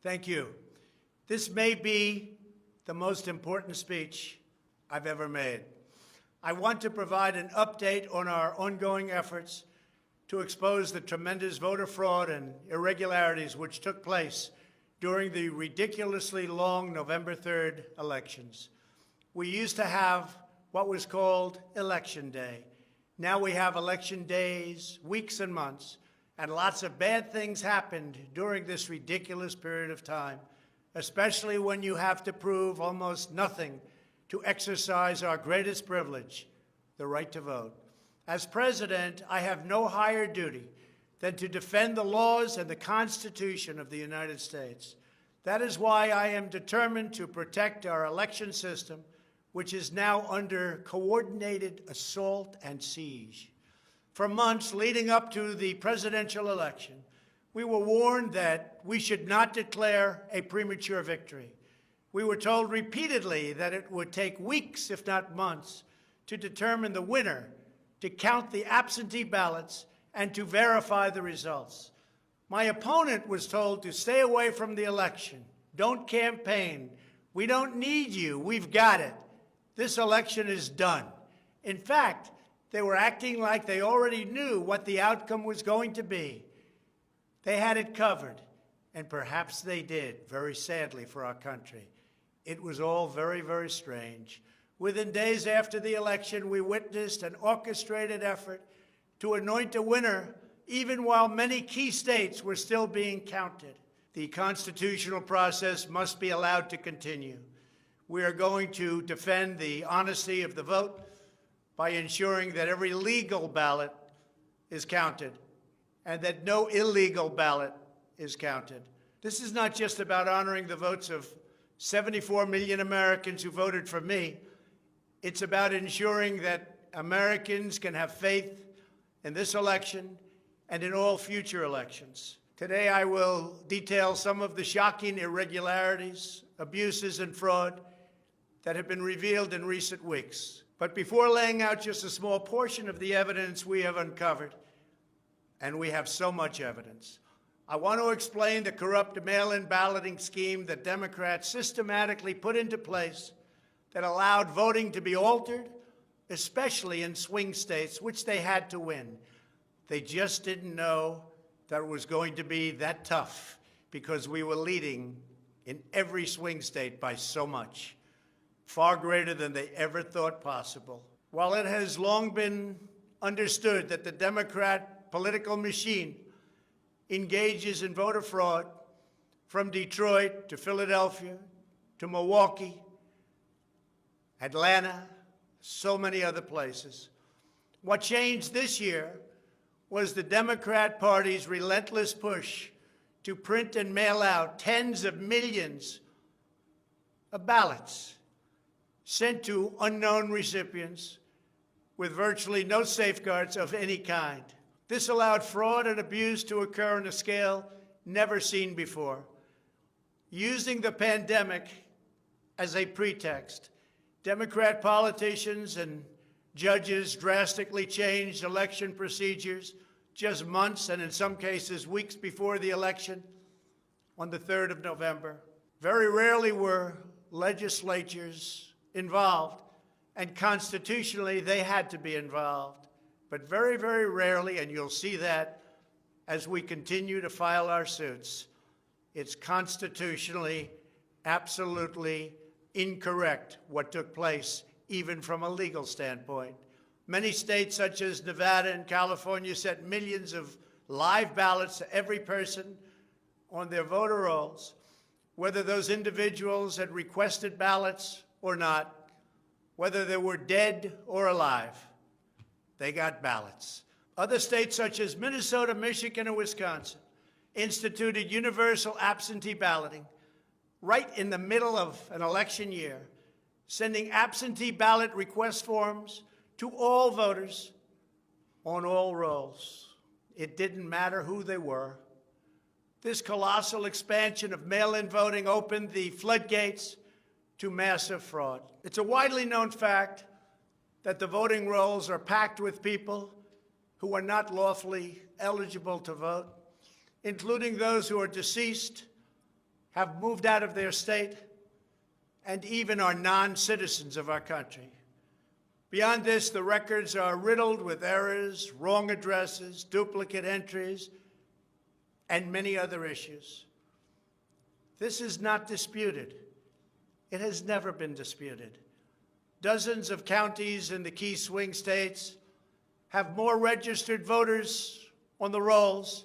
Thank you. This may be the most important speech I've ever made. I want to provide an update on our ongoing efforts to expose the tremendous voter fraud and irregularities which took place during the ridiculously long November 3rd elections. We used to have what was called Election Day. Now we have election days, weeks and months, and lots of bad things happened during this ridiculous period of time, especially when you have to prove almost nothing to exercise our greatest privilege, the right to vote. As president, I have no higher duty than to defend the laws and the Constitution of the United States. That is why I am determined to protect our election system, which is now under coordinated assault and siege. For months leading up to the presidential election, we were warned that we should not declare a premature victory. We were told repeatedly that it would take weeks, if not months, to determine the winner, to count the absentee ballots, and to verify the results. My opponent was told to stay away from the election. Don't campaign. We don't need you. We've got it. This election is done. In fact, they were acting like they already knew what the outcome was going to be. They had it covered, and perhaps they did, very sadly for our country. It was all very, very strange. Within days after the election, we witnessed an orchestrated effort to anoint a winner, even while many key states were still being counted. The constitutional process must be allowed to continue. We are going to defend the honesty of the vote by ensuring that every legal ballot is counted and that no illegal ballot is counted. This is not just about honoring the votes of 74 million Americans who voted for me. It's about ensuring that Americans can have faith in this election and in all future elections. Today, I will detail some of the shocking irregularities, abuses, and fraud that have been revealed in recent weeks. But before laying out just a small portion of the evidence we have uncovered, and we have so much evidence, I want to explain the corrupt mail-in balloting scheme that Democrats systematically put into place that allowed voting to be altered, especially in swing states, which they had to win. They just didn't know that it was going to be that tough because we were leading in every swing state by so much, far greater than they ever thought possible. While it has long been understood that the Democrat political machine engages in voter fraud from Detroit to Philadelphia to Milwaukee, Atlanta, so many other places, what changed this year was the Democrat Party's relentless push to print and mail out tens of millions of ballots sent to unknown recipients with virtually no safeguards of any kind. This allowed fraud and abuse to occur on a scale never seen before. Using the pandemic as a pretext, Democrat politicians and judges drastically changed election procedures just months and in some cases weeks before the election on the 3rd of November. Very rarely were legislatures involved, and constitutionally they had to be involved. But very, very rarely, and you'll see that as we continue to file our suits, it's constitutionally absolutely incorrect what took place, even from a legal standpoint. Many states, such as Nevada and California, sent millions of live ballots to every person on their voter rolls, whether those individuals had requested ballots or not, whether they were dead or alive. They got ballots. Other states, such as Minnesota, Michigan, and Wisconsin, instituted universal absentee balloting right in the middle of an election year, sending absentee ballot request forms to all voters on all rolls. It didn't matter who they were. This colossal expansion of mail-in voting opened the floodgates to massive fraud. It's a widely known fact that the voting rolls are packed with people who are not lawfully eligible to vote, including those who are deceased, have moved out of their state and even are non-citizens of our country. Beyond this, the records are riddled with errors, wrong addresses, duplicate entries, and many other issues. This is not disputed. It has never been disputed. Dozens of counties in the key swing states have more registered voters on the rolls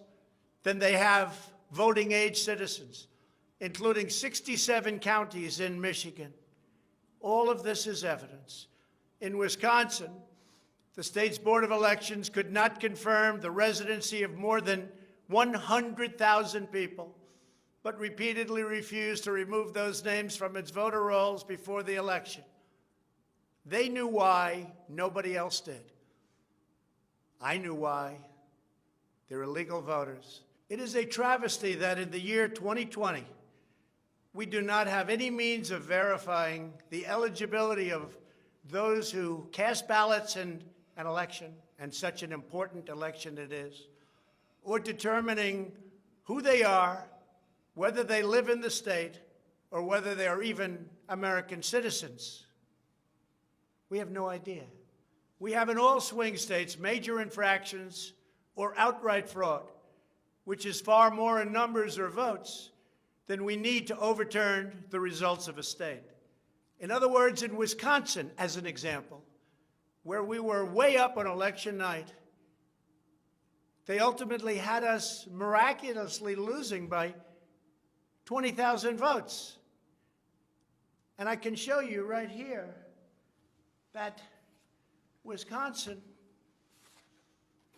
than they have voting-age citizens, including 67 counties in Michigan. All of this is evidence. In Wisconsin, the state's Board of Elections could not confirm the residency of more than 100,000 people, but repeatedly refused to remove those names from its voter rolls before the election. They knew why, nobody else did. I knew why. They're illegal voters. It is a travesty that in the year 2020, we do not have any means of verifying the eligibility of those who cast ballots in an election, and such an important election it is, or determining who they are, whether they live in the state, or whether they are even American citizens. We have no idea. We have in all swing states major infractions or outright fraud, which is far more in numbers or votes than we need to overturn the results of a state. In other words, in Wisconsin, as an example, where we were way up on election night, they ultimately had us miraculously losing by 20,000 votes. And I can show you right here that Wisconsin,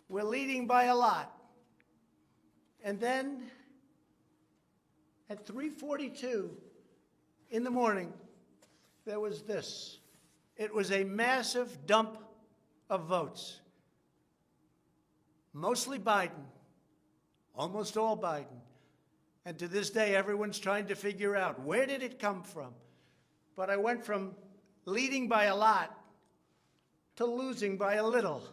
we're leading by a lot. And then at 3:42 in the morning, there was this. It was a massive dump of votes. Mostly Biden, almost all Biden. And to this day, everyone's trying to figure out, where did it come from? But I went from leading by a lot to losing by a little.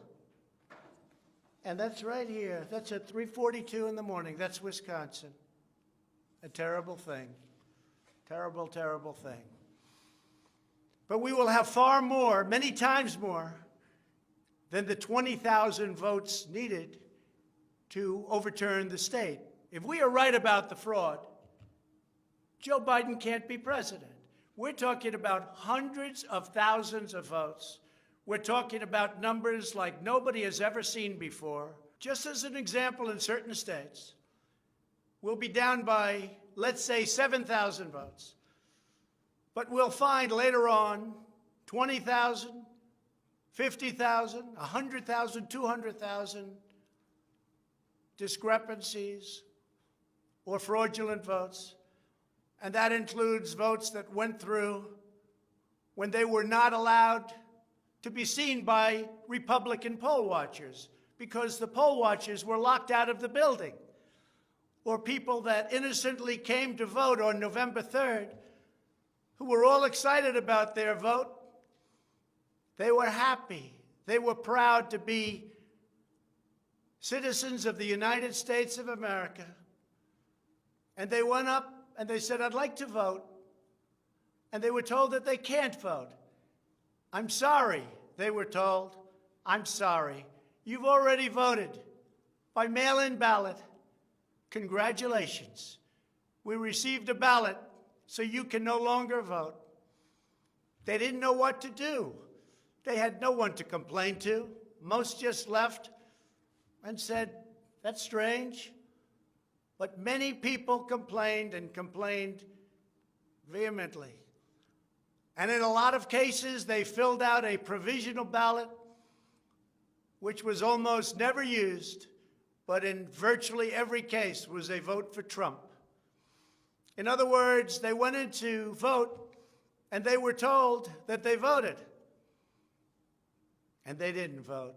And that's right here. That's at 3:42 in the morning. That's Wisconsin. A terrible thing. Terrible, terrible thing. But we will have far more, many times more, than the 20,000 votes needed to overturn the state. If we are right about the fraud, Joe Biden can't be president. We're talking about hundreds of thousands of votes. We're talking about numbers like nobody has ever seen before. Just as an example, in certain states, we'll be down by, let's say, 7,000 votes. But we'll find later on 20,000, 50,000, 100,000, 200,000 discrepancies or fraudulent votes. And that includes votes that went through when they were not allowed to be seen by Republican poll watchers because the poll watchers were locked out of the building. Or people that innocently came to vote on November 3rd who were all excited about their vote. They were happy. They were proud to be citizens of the United States of America. And they went up and they said, I'd like to vote. And they were told that they can't vote. I'm sorry, they were told. I'm sorry. You've already voted by mail-in ballot. Congratulations. We received a ballot, so you can no longer vote. They didn't know what to do. They had no one to complain to. Most just left and said, that's strange. But many people complained and complained vehemently. And in a lot of cases, they filled out a provisional ballot, which was almost never used, but in virtually every case was a vote for Trump. In other words, they went in to vote, and they were told that they voted. And they didn't vote.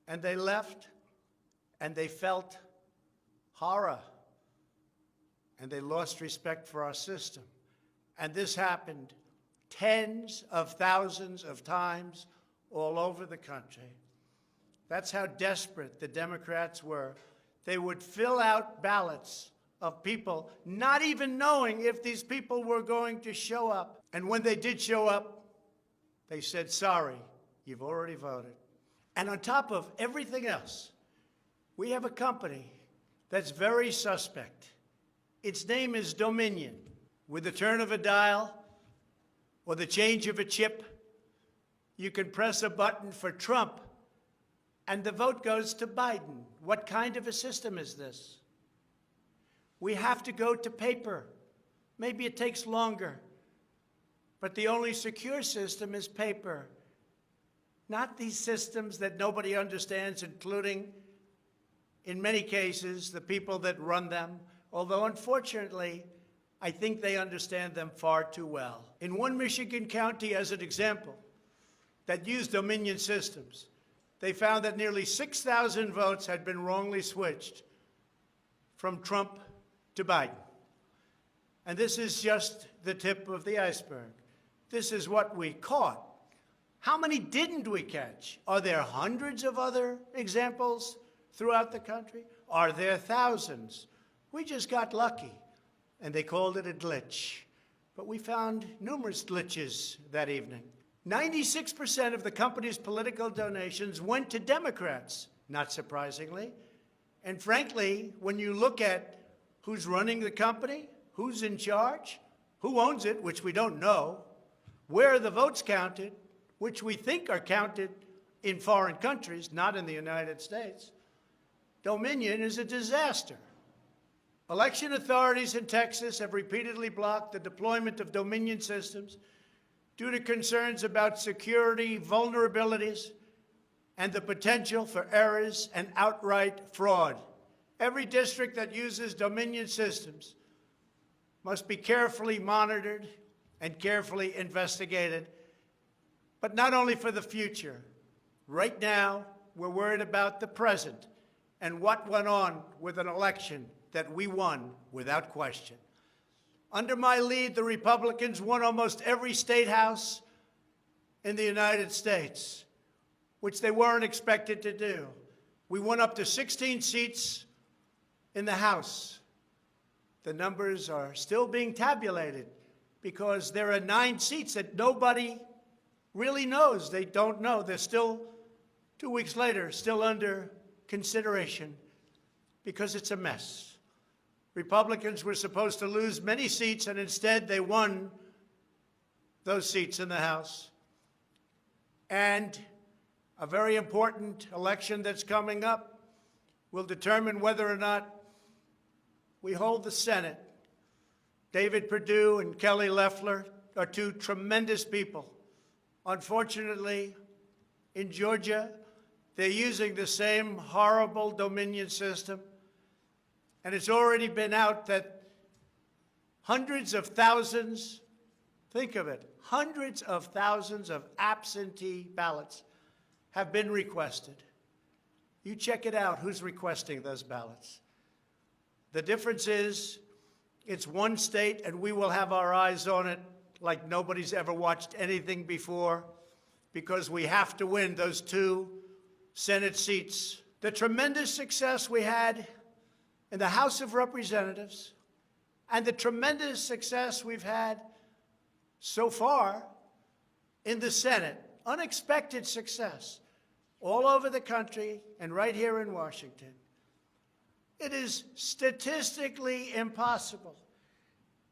And they left, and they felt horror. And they lost respect for our system. And this happened tens of thousands of times all over the country. That's how desperate the Democrats were. They would fill out ballots of people, not even knowing if these people were going to show up. And when they did show up, they said, sorry, you've already voted. And on top of everything else, we have a company that's very suspect. Its name is Dominion. With the turn of a dial or the change of a chip, you can press a button for Trump and the vote goes to Biden. What kind of a system is this? We have to go to paper. Maybe it takes longer, but the only secure system is paper. Not these systems that nobody understands, including, in many cases, the people that run them, although unfortunately, I think they understand them far too well. In one Michigan county, as an example, that used Dominion systems, they found that nearly 6,000 votes had been wrongly switched from Trump to Biden. And this is just the tip of the iceberg. This is what we caught. How many didn't we catch? Are there hundreds of other examples throughout the country? Are there thousands? We just got lucky, and they called it a glitch. But we found numerous glitches that evening. 96% of the company's political donations went to Democrats, not surprisingly. And frankly, when you look at who's running the company, who's in charge, who owns it, which we don't know, where are the votes counted, which we think are counted in foreign countries, not in the United States, Dominion is a disaster. Election authorities in Texas have repeatedly blocked the deployment of Dominion systems due to concerns about security vulnerabilities and the potential for errors and outright fraud. Every district that uses Dominion systems must be carefully monitored and carefully investigated, but not only for the future. Right now, we're worried about the present and what went on with an election that we won without question. Under my lead, the Republicans won almost every state house in the United States, which they weren't expected to do. We won up to 16 seats in the House. The numbers are still being tabulated because there are 9 seats that nobody really knows. They don't know. They're still, 2 weeks later, still under consideration because it's a mess. Republicans were supposed to lose many seats, and instead they won those seats in the House. And a very important election that's coming up will determine whether or not we hold the Senate. David Perdue and Kelly Loeffler are 2 tremendous people. Unfortunately, in Georgia, they're using the same horrible Dominion system. And it's already been out that hundreds of thousands, think of it, hundreds of thousands of absentee ballots have been requested. You check it out, who's requesting those ballots. The difference is it's one state, and we will have our eyes on it like nobody's ever watched anything before, because we have to win those 2 Senate seats. The tremendous success we had in the House of Representatives and the tremendous success we've had so far in the Senate, unexpected success all over the country and right here in Washington. It is statistically impossible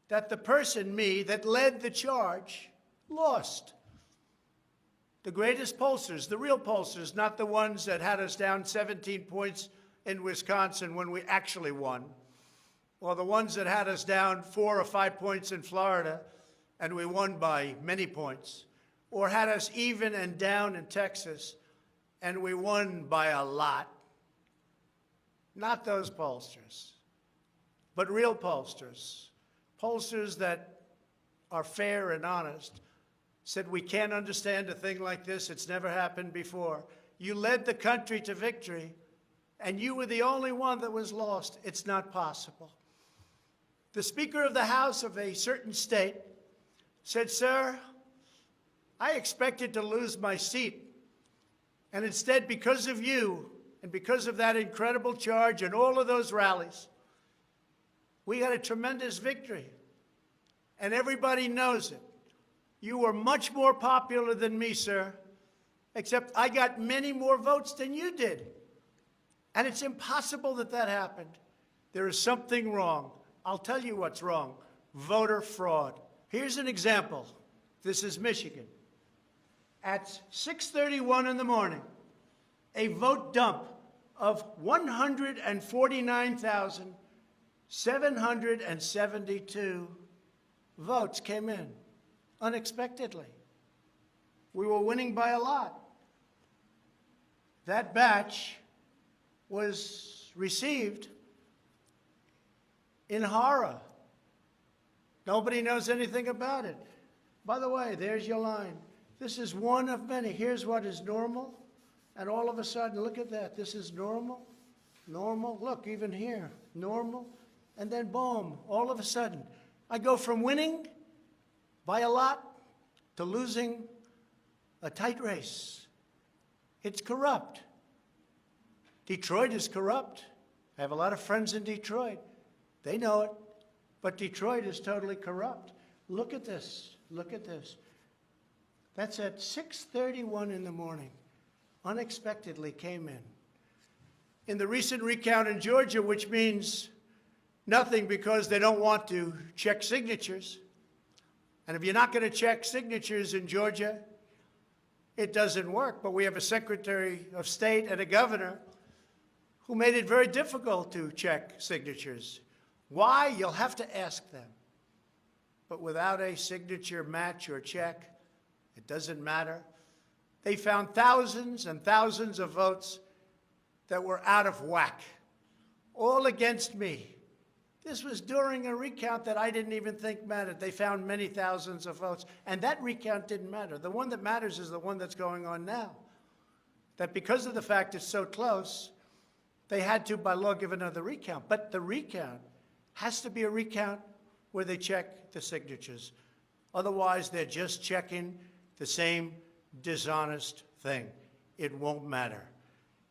that the person, me, that led the charge lost. The greatest pollsters, the real pollsters, not the ones that had us down 17 points in Wisconsin when we actually won, or the ones that had us down 4 or 5 points in Florida and we won by many points, or had us even and down in Texas and we won by a lot. Not those pollsters, but real pollsters, pollsters that are fair and honest, said we can't understand a thing like this. It's never happened before. You led the country to victory, and you were the only one that was lost. It's not possible. The Speaker of the House of a certain state said, sir, I expected to lose my seat. And instead, because of you and because of that incredible charge and all of those rallies, We got a tremendous victory, and everybody knows it. You were much more popular than me, sir, except I got many more votes than you did. And it's impossible that that happened. There is something wrong. I'll tell you what's wrong. Voter fraud. Here's an example. This is Michigan. At 6:31 in the morning, a vote dump of 149,772 votes came in unexpectedly. We were winning by a lot. That batch was received in horror. Nobody knows anything about it. By the way, there's your line. This is one of many. Here's what is normal. And all of a sudden, look at that. This is normal, normal. Look, even here, normal. And then boom, all of a sudden, I go from winning by a lot to losing a tight race. It's corrupt. Detroit is corrupt. I have a lot of friends in Detroit. They know it. But Detroit is totally corrupt. Look at this. Look at this. That's at 6:31 in the morning. Unexpectedly came in. In the recent recount in Georgia, which means nothing because they don't want to check signatures. And if you're not going to check signatures in Georgia, it doesn't work. But we have a Secretary of State and a governor who made it very difficult to check signatures. Why? You'll have to ask them. But without a signature match or check, it doesn't matter. They found thousands and thousands of votes that were out of whack, all against me. This was during a recount that I didn't even think mattered. They found many thousands of votes, and that recount didn't matter. The one that matters is the one that's going on now. That because of the fact it's so close, they had to, by law, give another recount. But the recount has to be a recount where they check the signatures. Otherwise, they're just checking the same dishonest thing. It won't matter.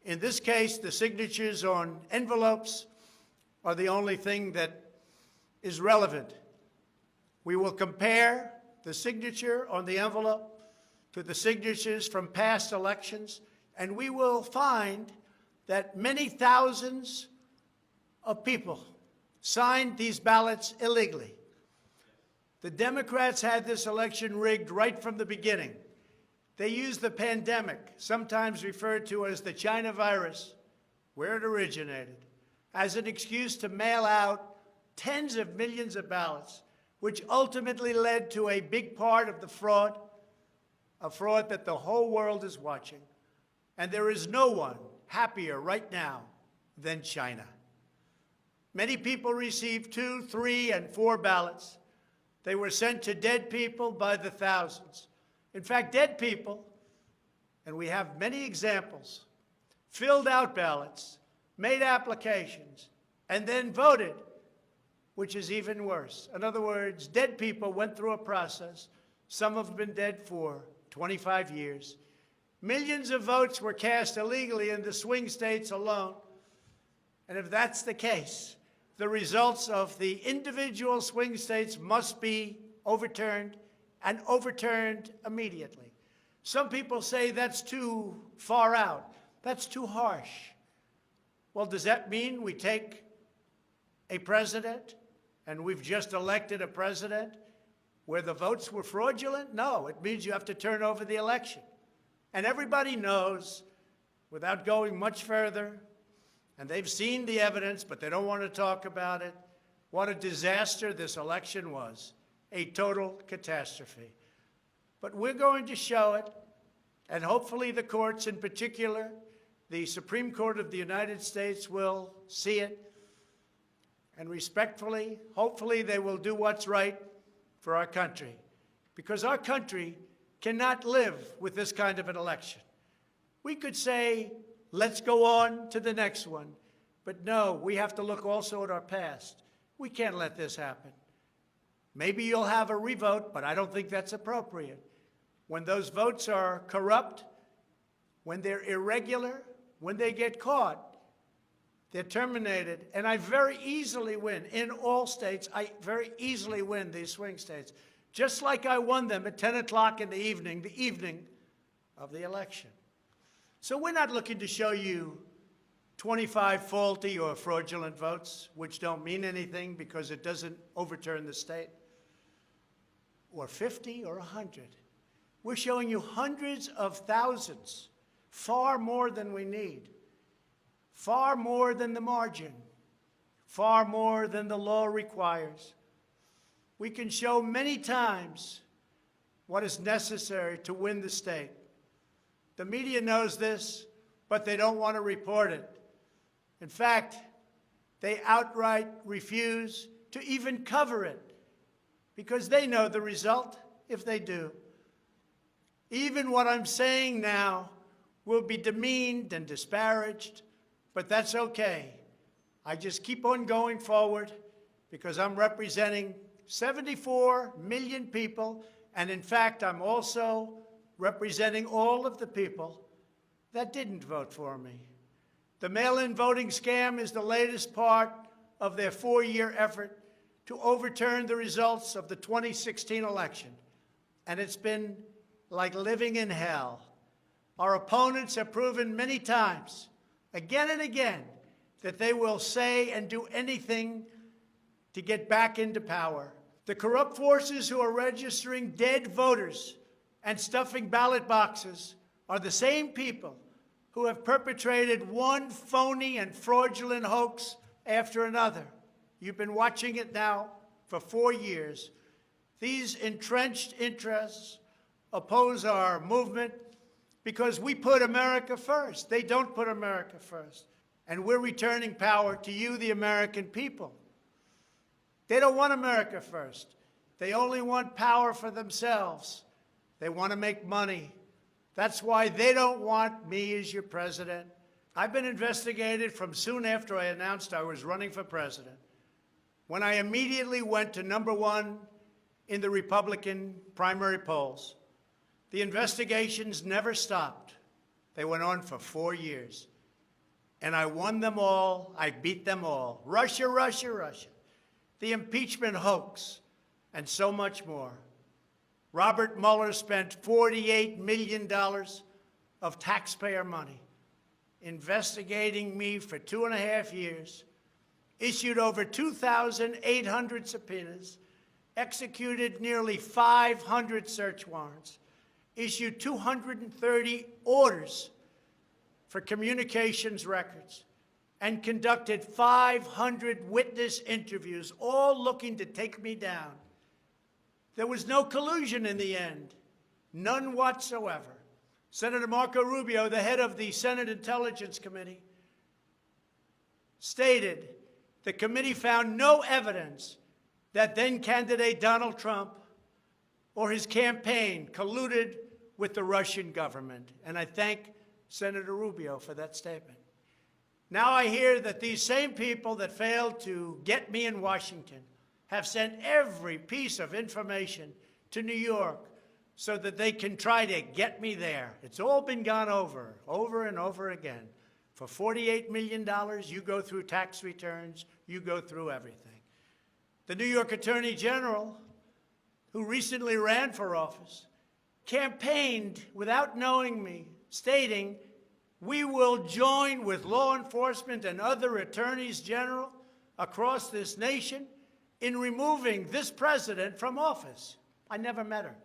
In this case, the signatures on envelopes are the only thing that is relevant. We will compare the signature on the envelope to the signatures from past elections, and we will find that many thousands of people signed these ballots illegally. The Democrats had this election rigged right from the beginning. They used the pandemic, sometimes referred to as the China virus, where it originated, as an excuse to mail out tens of millions of ballots, which ultimately led to a big part of the fraud, a fraud that the whole world is watching. And there is no one happier right now than China. Many people received 2, 3, and 4 ballots. They were sent to dead people by the thousands. In fact, dead people, and we have many examples, filled out ballots, made applications, and then voted, which is even worse. In other words, dead people went through a process. Some have been dead for 25 years. Millions of votes were cast illegally in the swing states alone. And if that's the case, the results of the individual swing states must be overturned, and overturned immediately. Some people say that's too far out. That's too harsh. Well, does that mean we take a president, and we've just elected a president, where the votes were fraudulent? No, it means you have to turn over the election. And everybody knows, without going much further, and they've seen the evidence, but they don't want to talk about it, what a disaster this election was. A total catastrophe. But we're going to show it, and hopefully the courts, in particular, the Supreme Court of the United States, will see it. And respectfully, hopefully they will do what's right for our country. Because our country cannot live with this kind of an election. We could say, let's go on to the next one. But no, we have to look also at our past. We can't let this happen. Maybe you'll have a revote, but I don't think that's appropriate. When those votes are corrupt, when they're irregular, when they get caught, They're terminated, and I very easily win. In all states, I very easily win these swing states, just like I won them at 10 o'clock in the evening of the election. So we're not looking to show you 25 faulty or fraudulent votes, which don't mean anything because it doesn't overturn the state, or 50 or 100. We're showing you hundreds of thousands, far more than we need, far more than the margin, far more than the law requires. We can show many times what is necessary to win the state. The media knows this, but they don't want to report it. In fact, they outright refuse to even cover it because they know the result if they do. Even what I'm saying now will be demeaned and disparaged, but that's okay. I just keep on going forward because I'm representing 74 million people, and in fact, I'm also representing all of the people that didn't vote for me. The mail-in voting scam is the latest part of their 4-year effort to overturn the results of the 2016 election, and it's been like living in hell. Our opponents have proven many times, again and again, that they will say and do anything to get back into power. The corrupt forces who are registering dead voters and stuffing ballot boxes are the same people who have perpetrated one phony and fraudulent hoax after another. You've been watching it now for 4 years. These entrenched interests oppose our movement because we put America first. They don't put America first. And we're returning power to you, the American people. They don't want America first. They only want power for themselves. They want to make money. That's why they don't want me as your president. I've been investigated from soon after I announced I was running for president, when I immediately went to #1 in the Republican primary polls. The investigations never stopped. They went on for 4 years. And I won them all. I beat them all. Russia, Russia, Russia. The impeachment hoax, and so much more. Robert Mueller spent $48 million of taxpayer money investigating me for 2.5 years, issued over 2,800 subpoenas, executed nearly 500 search warrants, issued 230 orders for communications records, and conducted 500 witness interviews, all looking to take me down. There was no collusion in the end, none whatsoever. Senator Marco Rubio, the head of the Senate Intelligence Committee, stated the committee found no evidence that then-candidate Donald Trump or his campaign colluded with the Russian government. And I thank Senator Rubio for that statement. Now I hear that these same people that failed to get me in Washington have sent every piece of information to New York so that they can try to get me there. It's all been gone over and over again. For $48 million, you go through tax returns, you go through everything. The New York Attorney General, who recently ran for office, campaigned without knowing me, stating, "We will join with law enforcement and other attorneys general across this nation in removing this president from office." I never met her.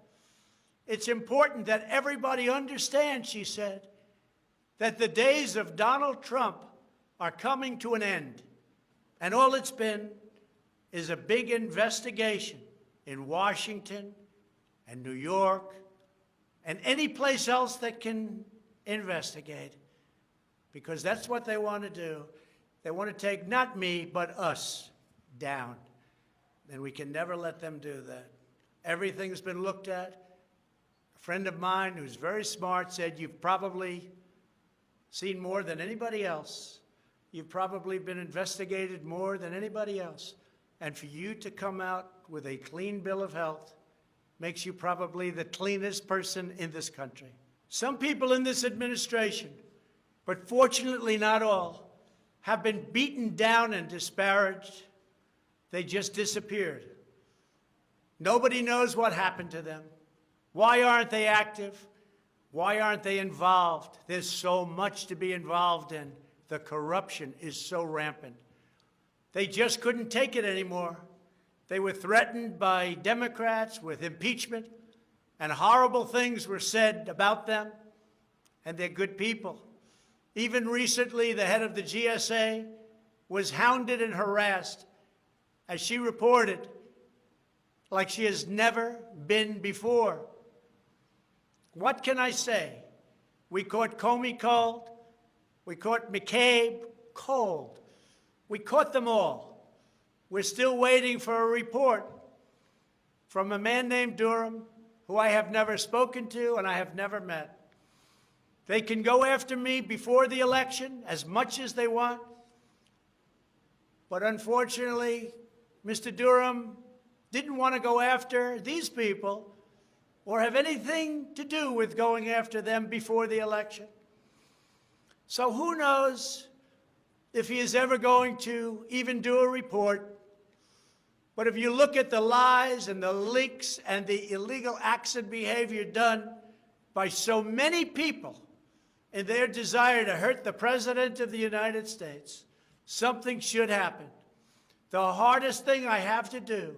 It's important that everybody understand, she said, that the days of Donald Trump are coming to an end. And all it's been is a big investigation in Washington and New York and any place else that can investigate, because that's what they want to do. They want to take not me, but us down. And we can never let them do that. Everything's been looked at. A friend of mine who's very smart said, "You've probably seen more than anybody else. You've probably been investigated more than anybody else. And for you to come out with a clean bill of health makes you probably the cleanest person in this country." Some people in this administration, but fortunately not all, have been beaten down and disparaged. They just disappeared. Nobody knows what happened to them. Why aren't they active? Why aren't they involved? There's so much to be involved in. The corruption is so rampant. They just couldn't take it anymore. They were threatened by Democrats with impeachment, and horrible things were said about them, and they're good people. Even recently, the head of the GSA was hounded and harassed, as she reported, like she has never been before. What can I say? We caught Comey cold. We caught McCabe cold. We caught them all. We're still waiting for a report from a man named Durham, who I have never spoken to and I have never met. They can go after me before the election as much as they want. But unfortunately, Mr. Durham didn't want to go after these people or have anything to do with going after them before the election. So who knows if he is ever going to even do a report. But if you look at the lies and the leaks and the illegal acts and behavior done by so many people in their desire to hurt the President of the United States, something should happen. The hardest thing I have to do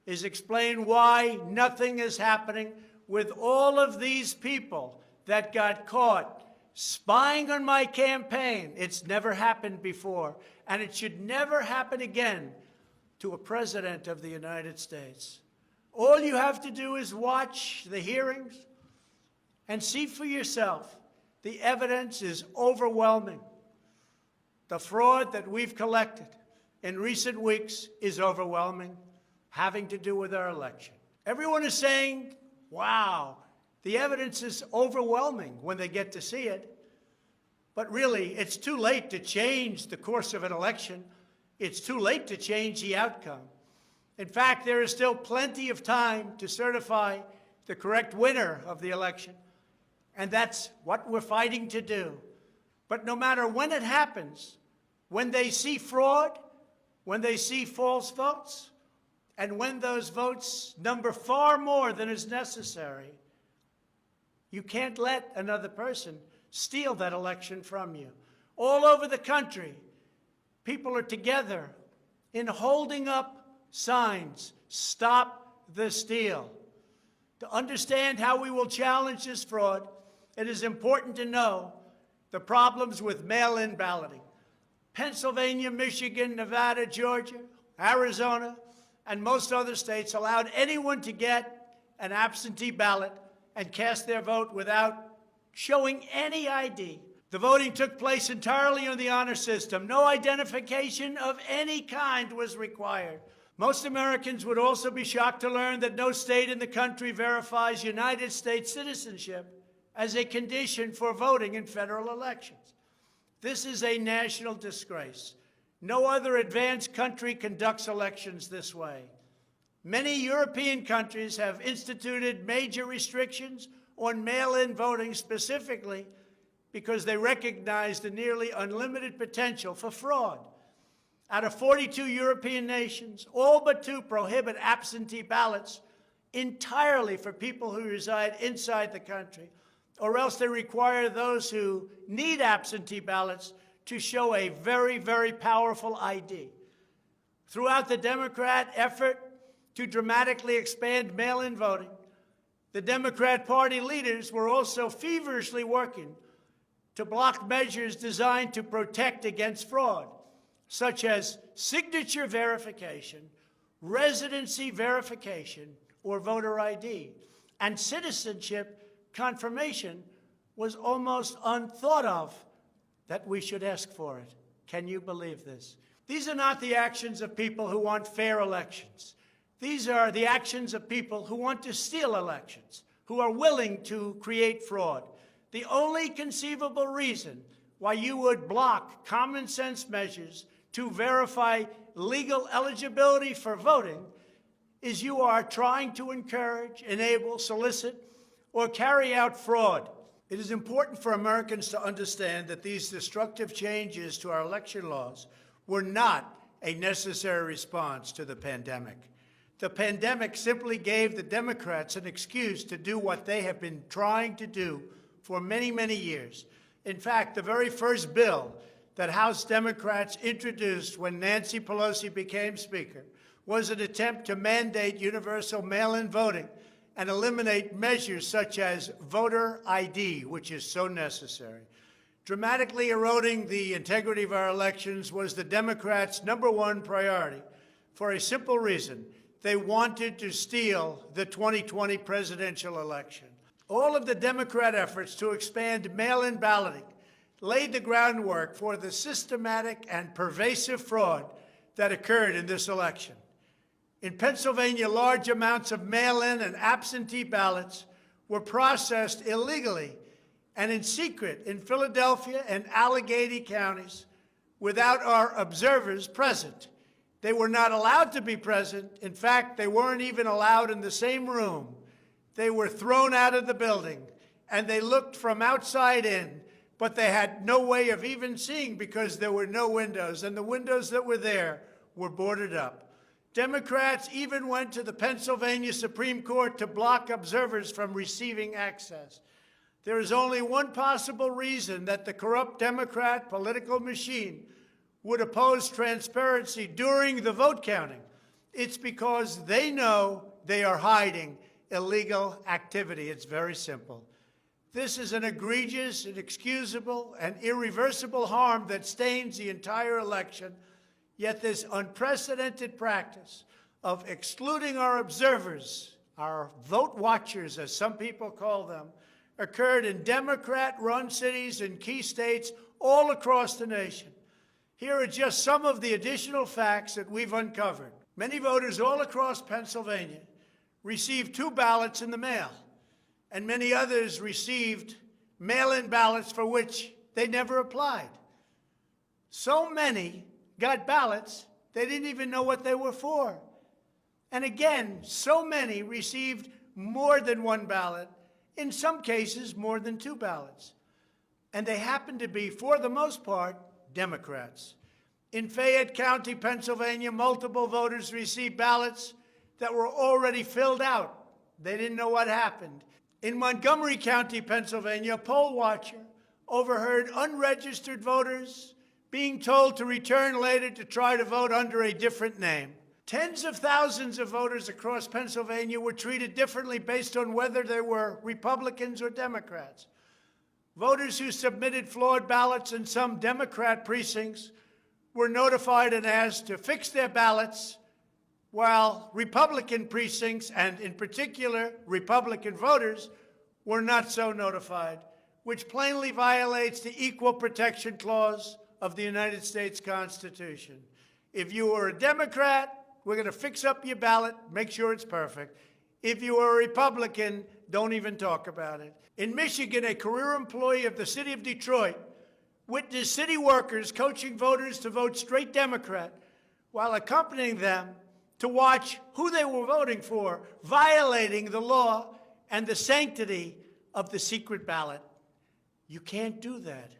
is explain why nothing is happening with all of these people that got caught spying on my campaign. It's never happened before, and it should never happen again to a President of the United States. All you have to do is watch the hearings and see for yourself. The evidence is overwhelming. The fraud that we've collected in recent weeks is overwhelming, having to do with our election. Everyone is saying, wow, the evidence is overwhelming when they get to see it. But really, it's too late to change the course of an election. It's too late to change the outcome. In fact, there is still plenty of time to certify the correct winner of the election. And that's what we're fighting to do. But no matter when it happens, when they see fraud, when they see false votes, and when those votes number far more than is necessary, you can't let another person steal that election from you. All over the country, people are together in holding up signs, "Stop the Steal." To understand how we will challenge this fraud, it is important to know the problems with mail-in balloting. Pennsylvania, Michigan, Nevada, Georgia, Arizona, and most other states allowed anyone to get an absentee ballot and cast their vote without showing any ID. The voting took place entirely on the honor system. No identification of any kind was required. Most Americans would also be shocked to learn that no state in the country verifies United States citizenship as a condition for voting in federal elections. This is a national disgrace. No other advanced country conducts elections this way. Many European countries have instituted major restrictions on mail-in voting specifically because they recognize the nearly unlimited potential for fraud. Out of 42 European nations, all but 2 prohibit absentee ballots entirely for people who reside inside the country, or else they require those who need absentee ballots to show a very, very powerful ID. Throughout the Democrat effort to dramatically expand mail-in voting, the Democrat Party leaders were also feverishly working to block measures designed to protect against fraud, such as signature verification, residency verification, or voter ID. And citizenship confirmation was almost unthought of that we should ask for it. Can you believe this? These are not the actions of people who want fair elections. These are the actions of people who want to steal elections, who are willing to create fraud. The only conceivable reason why you would block common sense measures to verify legal eligibility for voting is you are trying to encourage, enable, solicit, or carry out fraud. It is important for Americans to understand that these destructive changes to our election laws were not a necessary response to the pandemic. The pandemic simply gave the Democrats an excuse to do what they have been trying to do for many, many years. In fact, the very first bill that House Democrats introduced when Nancy Pelosi became Speaker was an attempt to mandate universal mail-in voting and eliminate measures such as voter ID, which is so necessary. Dramatically eroding the integrity of our elections was the Democrats' #1 priority for a simple reason. They wanted to steal the 2020 presidential election. All of the Democrat efforts to expand mail-in balloting laid the groundwork for the systematic and pervasive fraud that occurred in this election. In Pennsylvania, large amounts of mail-in and absentee ballots were processed illegally and in secret in Philadelphia and Allegheny counties without our observers present. They were not allowed to be present. In fact, they weren't even allowed in the same room. They were thrown out of the building, and they looked from outside in, but they had no way of even seeing because there were no windows, and the windows that were there were boarded up. Democrats even went to the Pennsylvania Supreme Court to block observers from receiving access. There is only one possible reason that the corrupt Democrat political machine would oppose transparency during the vote counting. It's because they know they are hiding illegal activity. It's very simple. This is an egregious, inexcusable, and irreversible harm that stains the entire election. Yet this unprecedented practice of excluding our observers, our vote watchers, as some people call them, occurred in Democrat-run cities and key states all across the nation. Here are just some of the additional facts that we've uncovered. Many voters all across Pennsylvania received 2 ballots in the mail, and many others received mail-in ballots for which they never applied. So many got ballots, they didn't even know what they were for. And again, so many received more than 1 ballot, in some cases more than 2 ballots. And they happened to be, for the most part, Democrats. In Fayette County, Pennsylvania, multiple voters received ballots that were already filled out. They didn't know what happened. In Montgomery County, Pennsylvania, a poll watcher overheard unregistered voters being told to return later to try to vote under a different name. Tens of thousands of voters across Pennsylvania were treated differently based on whether they were Republicans or Democrats. Voters who submitted flawed ballots in some Democrat precincts were notified and asked to fix their ballots, while Republican precincts, and in particular Republican voters, were not so notified, which plainly violates the Equal Protection Clause of the United States Constitution. If you are a Democrat, we're going to fix up your ballot, make sure it's perfect. If you are a Republican, don't even talk about it. In Michigan, a career employee of the city of Detroit witnessed city workers coaching voters to vote straight Democrat while accompanying them to watch who they were voting for, violating the law and the sanctity of the secret ballot. You can't do that.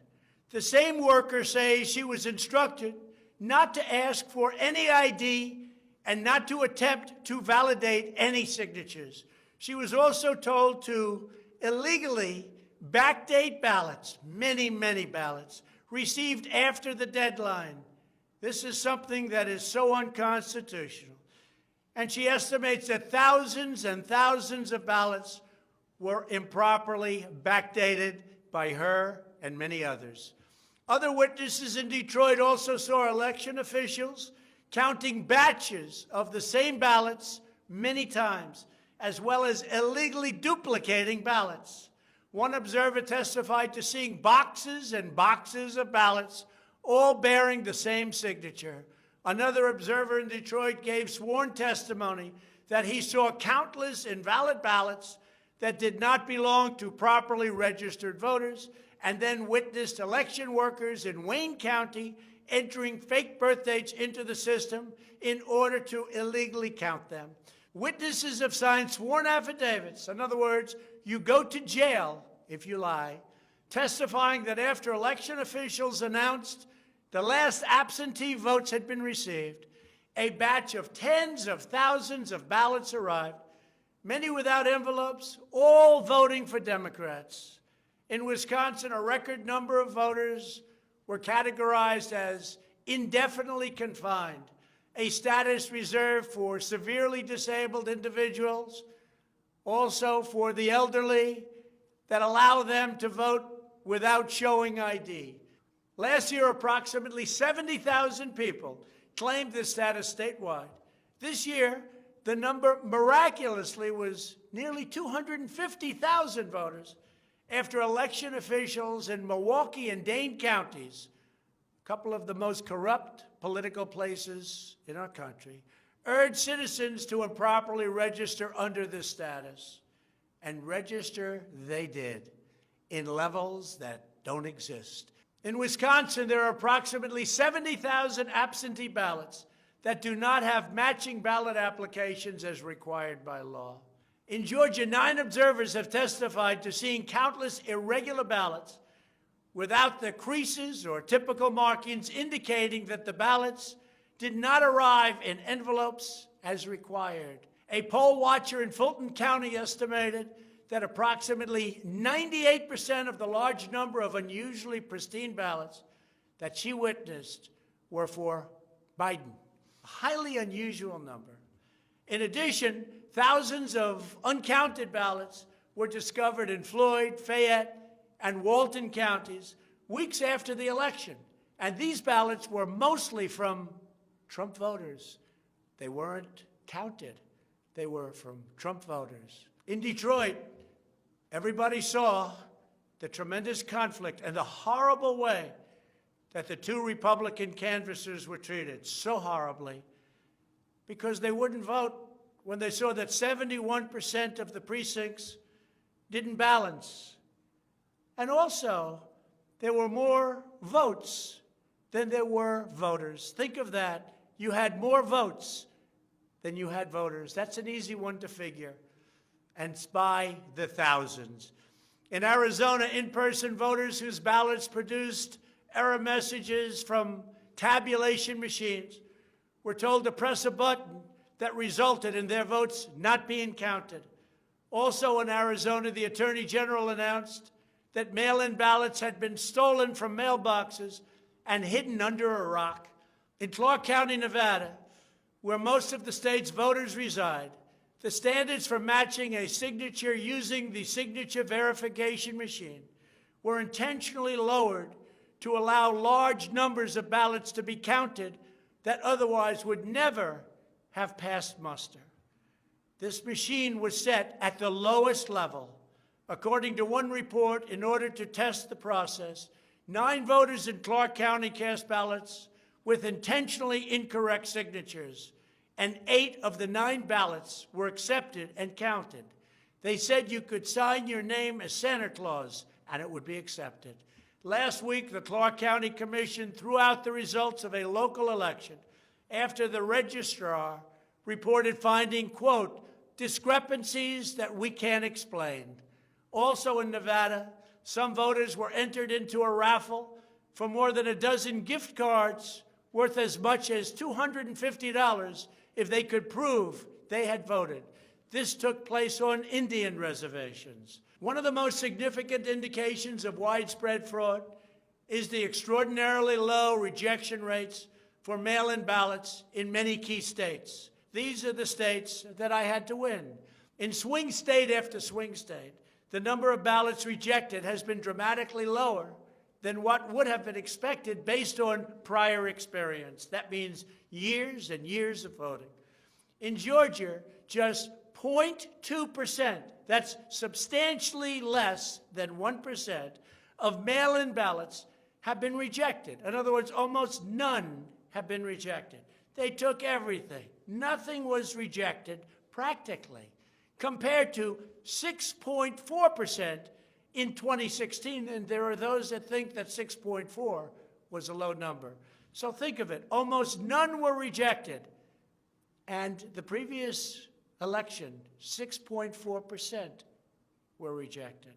The same worker says she was instructed not to ask for any ID and not to attempt to validate any signatures. She was also told to illegally backdate ballots, many, many ballots, received after the deadline. This is something that is so unconstitutional. And she estimates that thousands and thousands of ballots were improperly backdated by her and many others. Other witnesses in Detroit also saw election officials counting batches of the same ballots many times, as well as illegally duplicating ballots. One observer testified to seeing boxes and boxes of ballots, all bearing the same signature. Another observer in Detroit gave sworn testimony that he saw countless invalid ballots that did not belong to properly registered voters, and then witnessed election workers in Wayne County entering fake birth dates into the system in order to illegally count them. Witnesses have signed sworn affidavits. In other words, you go to jail if you lie, testifying that after election officials announced the last absentee votes had been received, a batch of tens of thousands of ballots arrived, many without envelopes, all voting for Democrats. In Wisconsin, a record number of voters were categorized as indefinitely confined, a status reserved for severely disabled individuals, also for the elderly, that allow them to vote without showing ID. Last year, approximately 70,000 people claimed this status statewide. This year, the number miraculously was nearly 250,000 voters after election officials in Milwaukee and Dane counties, a couple of the most corrupt political places in our country, urged citizens to improperly register under this status. And register they did in levels that don't exist. In Wisconsin, there are approximately 70,000 absentee ballots that do not have matching ballot applications as required by law. In Georgia, 9 observers have testified to seeing countless irregular ballots without the creases or typical markings indicating that the ballots did not arrive in envelopes as required. A poll watcher in Fulton County estimated that approximately 98% of the large number of unusually pristine ballots that she witnessed were for Biden, a highly unusual number. In addition, thousands of uncounted ballots were discovered in Floyd, Fayette, and Walton counties weeks after the election, and these ballots were mostly from Trump voters. They weren't counted. They were from Trump voters. In Detroit, everybody saw the tremendous conflict and the horrible way that the 2 Republican canvassers were treated, so horribly, because they wouldn't vote when they saw that 71% of the precincts didn't balance. And also, there were more votes than there were voters. Think of that. You had more votes than you had voters. That's an easy one to figure. And it's by the thousands. In Arizona, in-person voters whose ballots produced error messages from tabulation machines were told to press a button that resulted in their votes not being counted. Also in Arizona, the Attorney General announced that mail-in ballots had been stolen from mailboxes and hidden under a rock. In Clark County, Nevada, where most of the state's voters reside, the standards for matching a signature using the signature verification machine were intentionally lowered to allow large numbers of ballots to be counted that otherwise would never have passed muster. This machine was set at the lowest level. According to one report, in order to test the process, 9 voters in Clark County cast ballots with intentionally incorrect signatures, and 8 of the 9 ballots were accepted and counted. They said you could sign your name as Santa Claus, and it would be accepted. Last week, the Clark County Commission threw out the results of a local election after the registrar reported finding, quote, discrepancies that we can't explain. Also in Nevada, some voters were entered into a raffle for more than a dozen gift cards worth as much as $250 if they could prove they had voted. This took place on Indian reservations. One of the most significant indications of widespread fraud is the extraordinarily low rejection rates for mail-in ballots in many key states. These are the states that I had to win. In swing state after swing state, the number of ballots rejected has been dramatically lower than what would have been expected based on prior experience. That means years and years of voting. In Georgia, just 0.2%, that's substantially less than 1%, of mail-in ballots have been rejected. In other words, almost none have been rejected. They took everything. Nothing was rejected practically, compared to 6.4% in 2016, and there are those that think that 6.4 was a low number. So think of it. Almost none were rejected. And the previous election, 6.4% were rejected.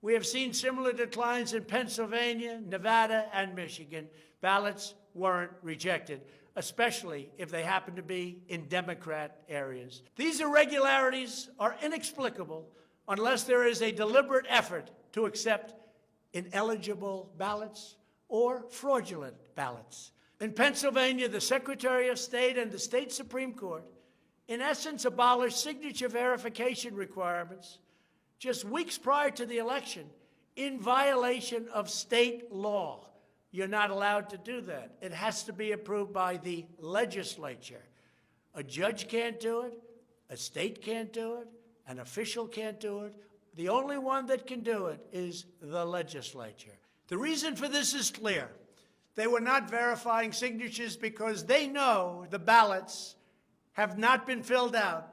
We have seen similar declines in Pennsylvania, Nevada, and Michigan. Ballots weren't rejected, especially if they happen to be in Democrat areas. These irregularities are inexplicable unless there is a deliberate effort to accept ineligible ballots or fraudulent ballots. In Pennsylvania, the Secretary of State and the state Supreme Court, in essence, abolished signature verification requirements just weeks prior to the election in violation of state law. You're not allowed to do that. It has to be approved by the legislature. A judge can't do it. A state can't do it. An official can't do it. The only one that can do it is the legislature. The reason for this is clear. They were not verifying signatures because they know the ballots have not been filled out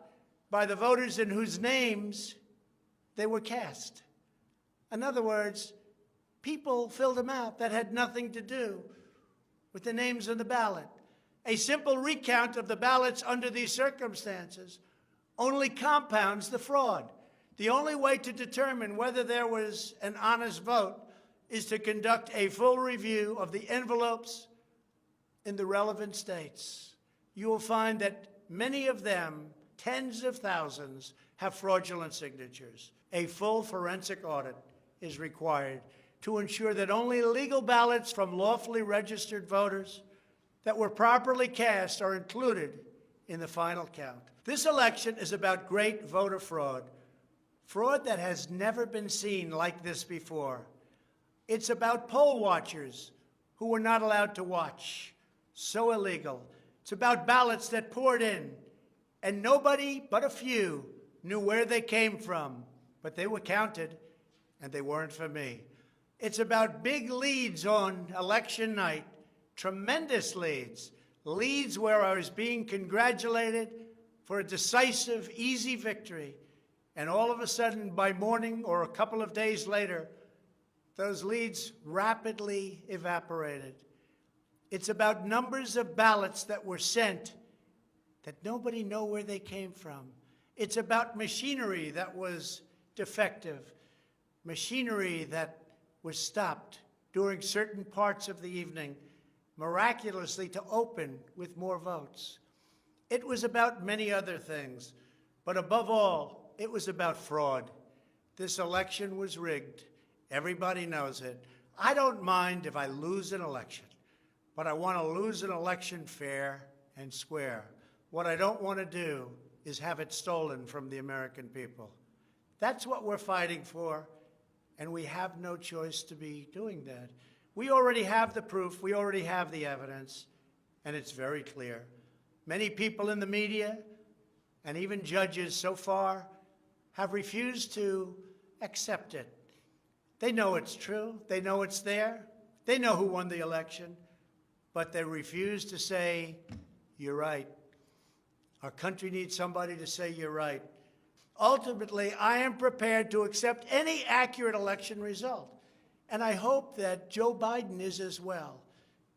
by the voters in whose names they were cast. In other words, people filled them out that had nothing to do with the names on the ballot. A simple recount of the ballots under these circumstances only compounds the fraud. The only way to determine whether there was an honest vote is to conduct a full review of the envelopes in the relevant states. You will find that many of them, tens of thousands, have fraudulent signatures. A full forensic audit is required to ensure that only legal ballots from lawfully registered voters that were properly cast are included in the final count. This election is about great voter fraud, fraud that has never been seen like this before. It's about poll watchers who were not allowed to watch. So illegal. It's about ballots that poured in, and nobody but a few knew where they came from, but they were counted, and they weren't for me. It's about big leads on election night, tremendous leads, leads where I was being congratulated for a decisive, easy victory, and all of a sudden, by morning or a couple of days later, those leads rapidly evaporated. It's about numbers of ballots that were sent that nobody knew where they came from. It's about machinery that was defective, machinery that was stopped during certain parts of the evening, miraculously to open with more votes. It was about many other things, but above all, it was about fraud. This election was rigged. Everybody knows it. I don't mind if I lose an election, but I want to lose an election fair and square. What I don't want to do is have it stolen from the American people. That's what we're fighting for, and we have no choice to be doing that. We already have the proof. We already have the evidence, and it's very clear. Many people in the media and even judges so far have refused to accept it. They know it's true. They know it's there. They know who won the election, but they refuse to say, you're right. Our country needs somebody to say you're right. Ultimately, I am prepared to accept any accurate election result, and I hope that Joe Biden is as well.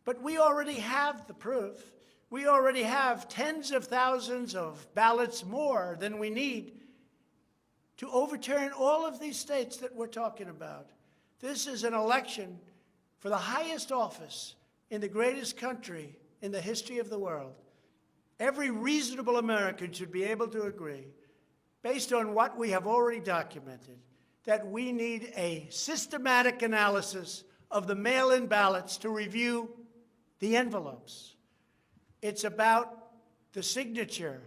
But we already have the proof. We already have tens of thousands of ballots more than we need to overturn all of these states that we're talking about. This is an election for the highest office in the greatest country in the history of the world. Every reasonable American should be able to agree, based on what we have already documented, that we need a systematic analysis of the mail-in ballots to review the envelopes. It's about the signature,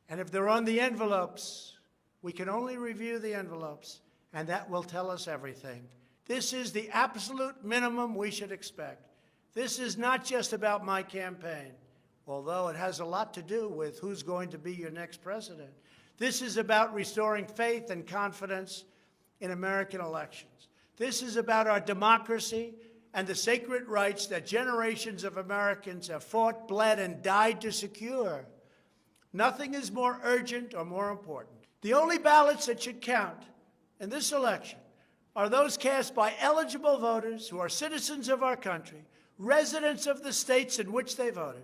and if they're on the envelopes, we can only review the envelopes, and that will tell us everything. This is the absolute minimum we should expect. This is not just about my campaign, although it has a lot to do with who's going to be your next president. This is about restoring faith and confidence in American elections. This is about our democracy and the sacred rights that generations of Americans have fought, bled, and died to secure. Nothing is more urgent or more important. The only ballots that should count in this election are those cast by eligible voters who are citizens of our country, residents of the states in which they voted,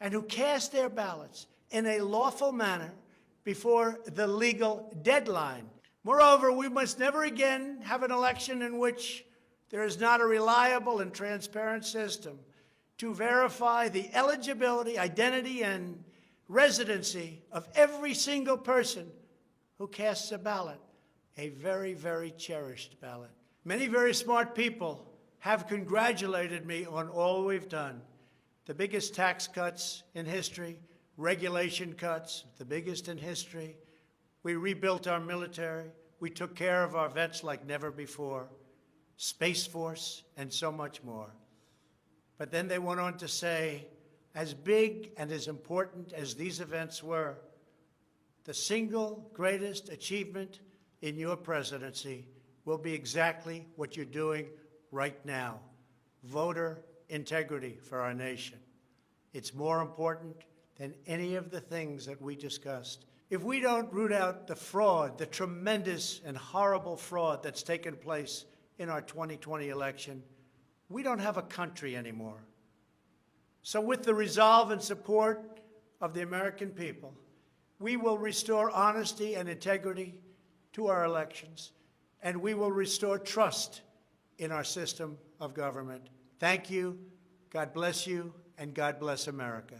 and who cast their ballots in a lawful manner before the legal deadline. Moreover, we must never again have an election in which there is not a reliable and transparent system to verify the eligibility, identity, and residency of every single person who casts a ballot, a very, very cherished ballot. Many very smart people have congratulated me on all we've done. The biggest tax cuts in history, regulation cuts, the biggest in history. We rebuilt our military. We took care of our vets like never before. Space Force, and so much more. But then they went on to say, as big and as important as these events were, the single greatest achievement in your presidency will be exactly what you're doing right now, voter integrity for our nation. It's more important than any of the things that we discussed. If we don't root out the fraud, the tremendous and horrible fraud that's taken place in our 2020 election, we don't have a country anymore. So with the resolve and support of the American people, we will restore honesty and integrity to our elections, and we will restore trust in our system of government. Thank you, God bless you, and God bless America.